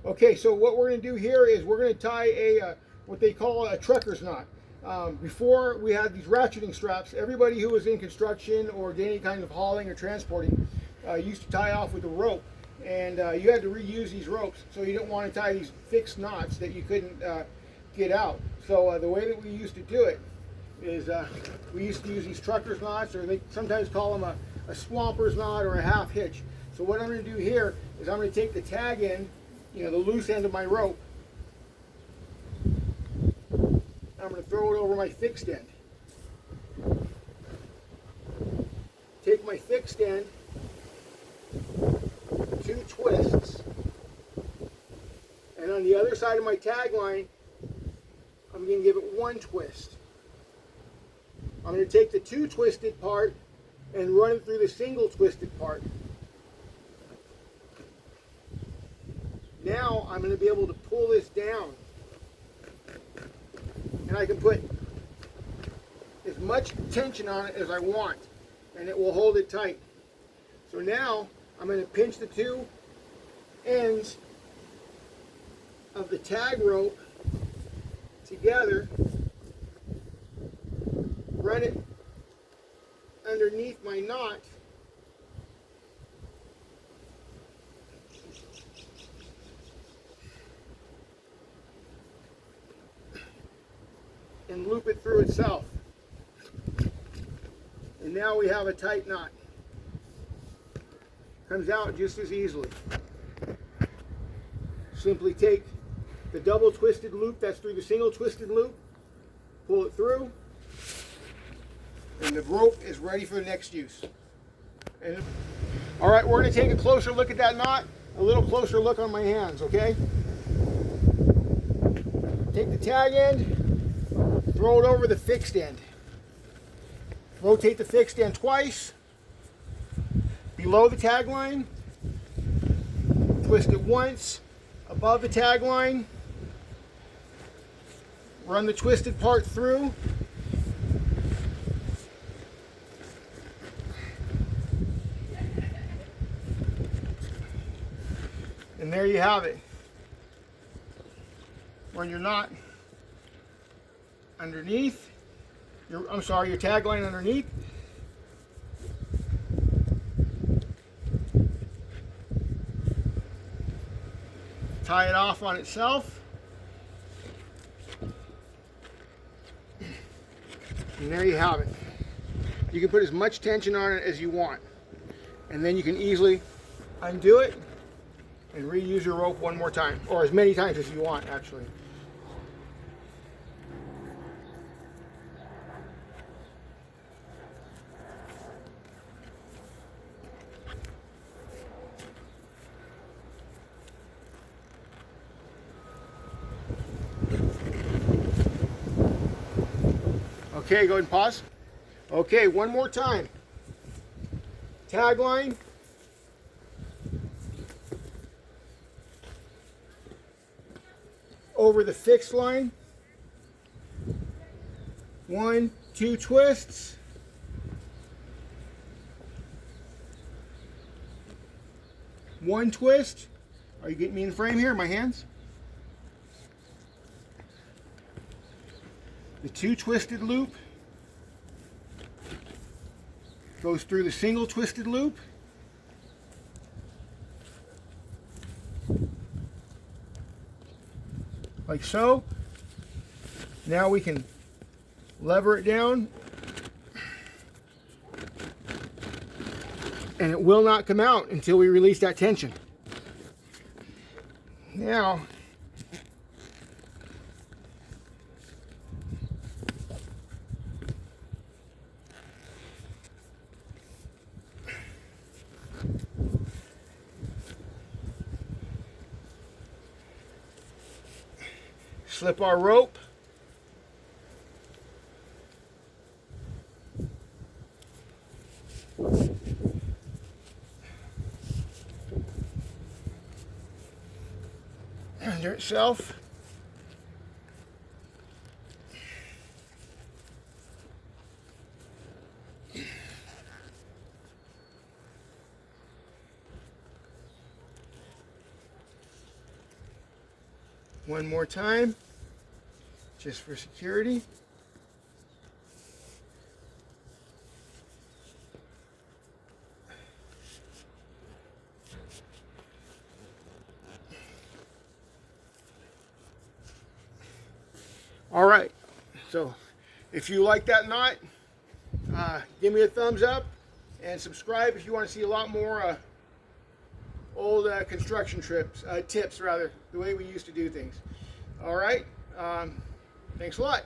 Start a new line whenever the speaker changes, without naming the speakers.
Okay, so what we're going to do here is we're going to tie a what they call a trucker's knot. Before we had these ratcheting straps, everybody who was in construction or did any kind of hauling or transporting used to tie off with a rope, and you had to reuse these ropes, so you didn't want to tie these fixed knots that you couldn't get out. So the way that we used to do it is we used to use these trucker's knots, or they sometimes call them a swamper's knot or a half hitch. So what I'm going to do here is I'm going to take the tag end, you know, the loose end of my rope. I'm going to throw it over my fixed end. Take my fixed end, 2 twists, and on the other side of my tag line, I'm going to give it 1 twist. I'm going to take the 2 twisted part and run it through the single twisted part. Now I'm going to be able to pull this down, and I can put as much tension on it as I want, and it will hold it tight. So now I'm going to pinch the 2 ends of the tag rope together, run it underneath my knot, and loop it through itself. And now we have a tight knot. Comes out just as easily. Simply take the double twisted loop that's through the single twisted loop, pull it through, and the rope is ready for the next use. And, all right, we're going to take a closer look at that knot, a little closer look on my hands, okay? Take the tag end, throw it over the fixed end. Rotate the fixed end twice, below the tag line, twist it once, above the tag line, run the twisted part through, and there you have it. Run your knot underneath, your tag line underneath. Tie it off on itself. And there you have it. You can put as much tension on it as you want. And then you can easily undo it and reuse your rope one more time, or as many times as you want, actually. Okay, go ahead and pause. Okay, one more time. Tag line. Over the fixed line. 1, 2 twists. One twist. Are you getting me in frame here, my hands? The 2 twisted loop goes through the single twisted loop. Like so. Now we can lever it down, and it will not come out until we release that tension. Now, slip our rope. Under itself. One more time, just for security. All right, so if you like that knot, give me a thumbs up and subscribe if you want to see a lot more old construction tips, rather, the way we used to do things. All right, thanks a lot.